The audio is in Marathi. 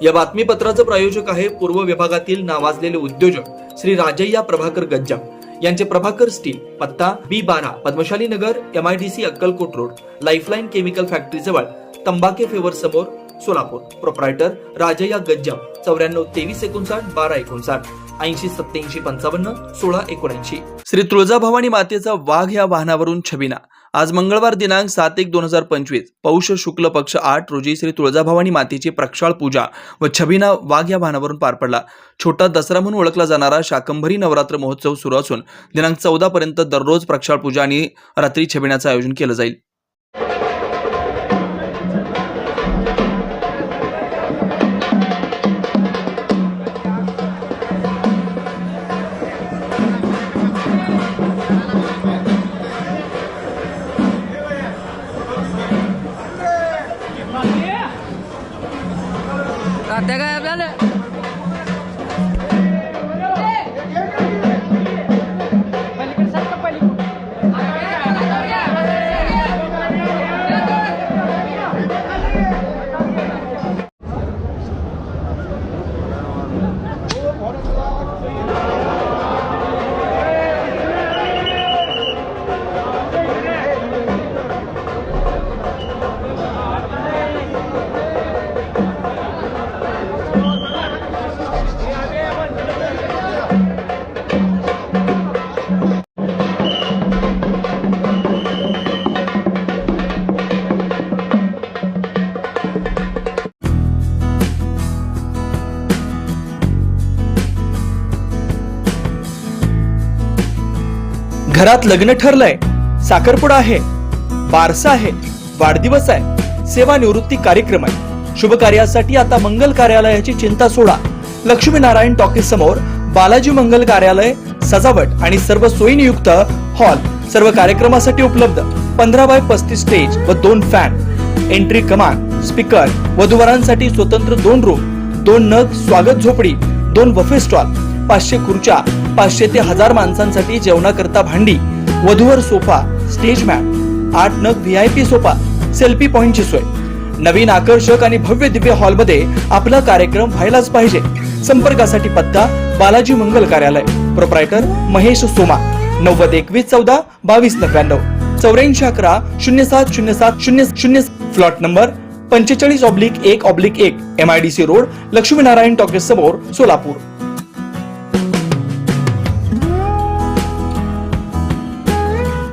या बातमीपत्राचे प्रायोजक आहे पूर्व विभागातील नावाजलेले उद्योजक श्री राजय्या प्रभाकर गज्जाम यांचे प्रभाकर स्टील, पत्ता B12 पद्मशाली नगर, MIDC Akkalkot road, lifeline chemical factory जवळ, तंबाके फेवर समोर, सोलापूर. प्रोप्रायटर राजय्या गज्जाम 94 23 59 12 59 80 87 55 16 79. श्री तुळजाभवानी मातेचा वाघ या वाहनावरून छबिना. आज मंगळवार दिनांक 7/1/2025 पौष शुक्ल पक्ष 8 रोजी श्री तुळजाभवानी मातेची प्रक्षाळ पूजा व छबिना वाघ या वाहनावरून पार पडला. छोटा दसरा म्हणून ओळखला जाणारा शाकंभरी नवरात्र महोत्सव सुरू असून दिनांक 14 पर्यंत दररोज प्रक्षाळ पूजा आणि रात्री छबिनाचं आयोजन केलं जाईल. तात्या काय आपल्याला घरात लग्न ठरलंय, साखरपुडा आहे, बारसा आहे, वाढदिवस आहे, सेवानिवृत्ती कार्यक्रम आहे. शुभ कार्यासाठी आता मंगल कार्यालयाची चिंता सोडा. लक्ष्मीनारायण टॉकीज समोर बालाजी मंगल कार्यालय, सजावट आणि सर्व सोयीनियुक्त हॉल सर्व कार्यक्रमासाठी उपलब्ध. 15x35 स्टेज व 2 फॅन, एंट्री कमान, स्पीकर, वधूवरांसाठी स्वतंत्र 2 रूम, 2 नग स्वागत झोपडी, 2 बफे स्टॉल, 500 खुर्च्या, 500 ते 1000 माणसांसाठी जेवणाकरता भांडी, वधूवर सोफा, स्टेज मॅट, 8 नग VIP सोफा, सेल्फी पॉइंटची सोय. नवीन आकर्षक आणि भव्य दिव्य हॉल मध्ये आपला कार्यक्रम व्हायलाच पाहिजे. संपर्कासाठी पत्ता बालाजी मंगल कार्यालय, proprietor Mahesh Soma, 90 21 14 22 99, 84 11 07 07 00, flat number 45/1/1 MIDC road, Laxminarayan talkies समोर, सोलापूर.